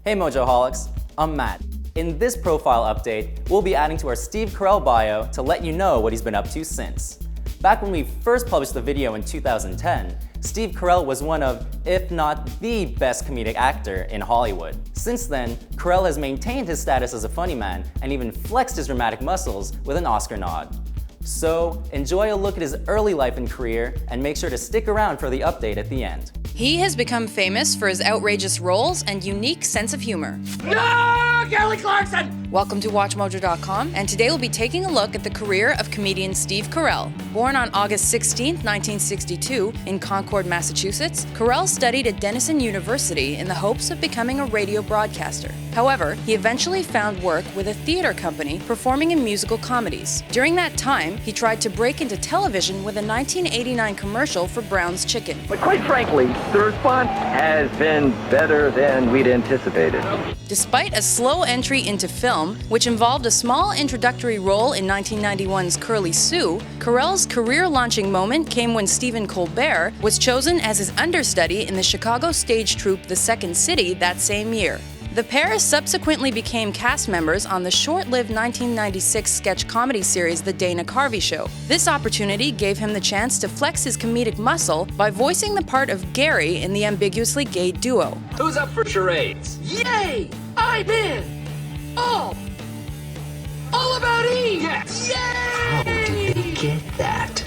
Hey Mojoholics, I'm Matt. In this profile update, we'll be adding to our Steve Carell bio to let you know what he's been up to since. Back when we first published the video in 2010, Steve Carell was one of, if not the best comedic actor in Hollywood. Since then, Carell has maintained his status as a funny man and even flexed his dramatic muscles with an Oscar nod. So, enjoy a look at his early life and career, and make sure to stick around for the update at the end. He has become famous for his outrageous roles and unique sense of humor. No! Kelly Clarkson! Welcome to WatchMojo.com, and today we'll be taking a look at the career of comedian Steve Carell. Born on August 16, 1962, in Concord, Massachusetts, Carell studied at Denison University in the hopes of becoming a radio broadcaster. However, he eventually found work with a theater company performing in musical comedies. During that time, he tried to break into television with a 1989 commercial for Brown's Chicken. But quite frankly, the response has been better than we'd anticipated. Despite a slow entry into film, which involved a small introductory role in 1991's Curly Sue, Carell's career-launching moment came when Stephen Colbert was chosen as his understudy in the Chicago stage troupe The Second City that same year. The pair subsequently became cast members on the short-lived 1996 sketch comedy series The Dana Carvey Show. This opportunity gave him the chance to flex his comedic muscle by voicing the part of Gary in the ambiguously gay duo. Who's up for charades? Yay! I'm in! All about Eve! Yes! Yay! How did they get that?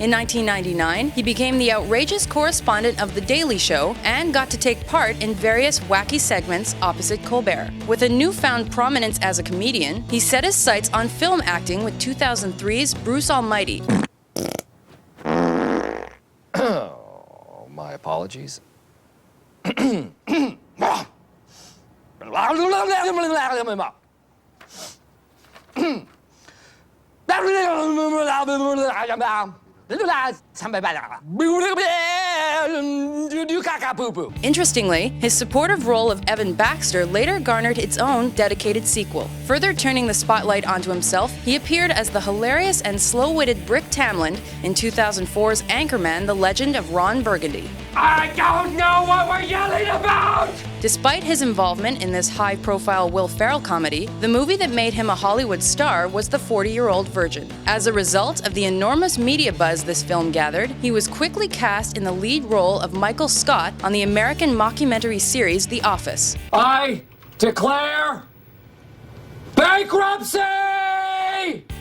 In 1999, he became the outrageous correspondent of The Daily Show and got to take part in various wacky segments opposite Colbert. With a newfound prominence as a comedian, he set his sights on film acting with 2003's Bruce Almighty. Oh, my apologies. Interestingly, his supportive role of Evan Baxter later garnered its own dedicated sequel. Further turning the spotlight onto himself, he appeared as the hilarious and slow-witted Brick Tamland in 2004's Anchorman: The Legend of Ron Burgundy. I don't know what we're yelling about! Despite his involvement in this high-profile Will Ferrell comedy, the movie that made him a Hollywood star was The 40-Year-Old Virgin. As a result of the enormous media buzz this film gathered, he was quickly cast in the lead role of Michael Scott on the American mockumentary series The Office. I declare bankruptcy!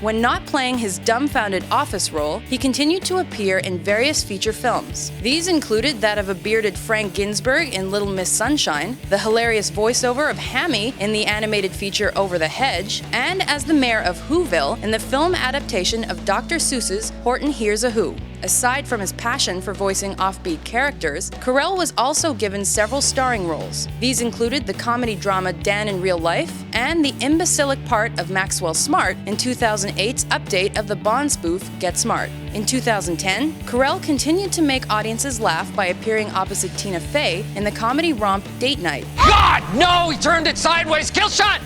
When not playing his dumbfounded office role, he continued to appear in various feature films. These included that of a bearded Frank Ginsberg in Little Miss Sunshine, the hilarious voiceover of Hammy in the animated feature Over the Hedge, and as the mayor of Whoville in the film adaptation of Dr. Seuss's Horton Hears a Who. Aside from his passion for voicing offbeat characters, Carell was also given several starring roles. These included the comedy drama Dan in Real Life and the imbecilic part of Maxwell Smart in 2008's update of the Bond spoof Get Smart. In 2010, Carell continued to make audiences laugh by appearing opposite Tina Fey in the comedy romp Date Night. God, no! He turned it sideways! Kill shot!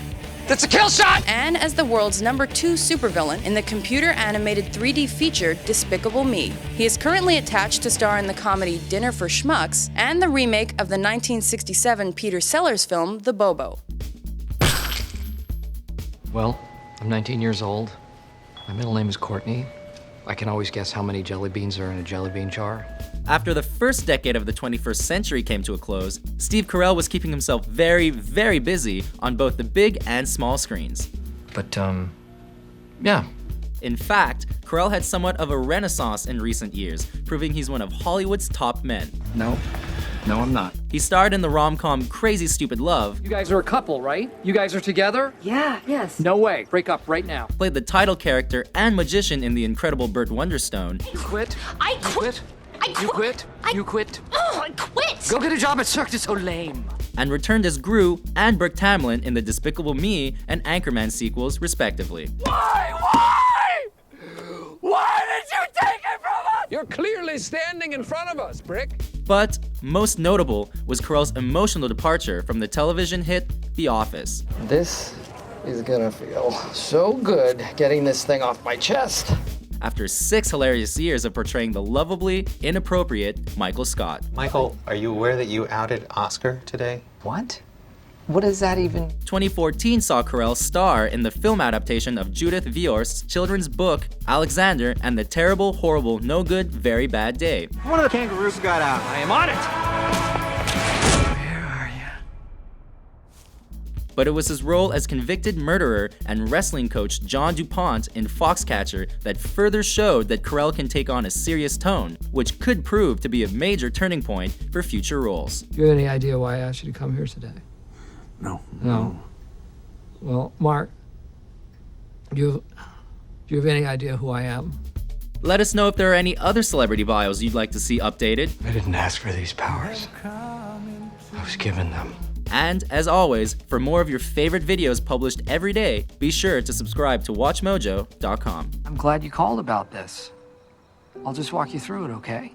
That's a kill shot! And as the world's #2 supervillain in the computer-animated 3D feature Despicable Me. He is currently attached to star in the comedy Dinner for Schmucks and the remake of the 1967 Peter Sellers film The Bobo. Well, I'm 19 years old. My middle name is Courtney. I can always guess how many jelly beans are in a jelly bean jar. After the first decade of the 21st century came to a close, Steve Carell was keeping himself very, very busy on both the big and small screens. But, yeah. In fact, Carell had somewhat of a renaissance in recent years, proving he's one of Hollywood's top men. No, I'm not. He starred in the rom-com Crazy Stupid Love, You guys are a couple, right? You guys are together? Yeah, yes. No way. Break up right now. played the title character and magician in The Incredible Burt Wonderstone, You quit? I You quit? You quit? You quit? Oh, I quit! Go get a job at Cirque du Soleil. and returned as Gru and Brick Tamland in the Despicable Me and Anchorman sequels, respectively. Why? Why did you take it from us? You're clearly standing in front of us, Brick. But most notable was Carell's emotional departure from the television hit The Office. This is gonna feel so good getting this thing off my chest. After 6 hilarious years of portraying the lovably inappropriate Michael Scott. Michael, are you aware that you outed Oscar today? What? What is that even? 2014 saw Carell star in the film adaptation of Judith Viorst's children's book, Alexander and the Terrible, Horrible, No Good, Very Bad Day. One of the kangaroos got out. I am on it! Where are you? But it was his role as convicted murderer and wrestling coach John DuPont in Foxcatcher that further showed that Carell can take on a serious tone, which could prove to be a major turning point for future roles. Do you have any idea why I asked you to come here today? No. Well, Mark, do you have any idea who I am? Let us know if there are any other celebrity bios you'd like to see updated. I didn't ask for these powers. I was given them. And as always, for more of your favorite videos published every day, be sure to subscribe to WatchMojo.com. I'm glad you called about this. I'll just walk you through it, okay?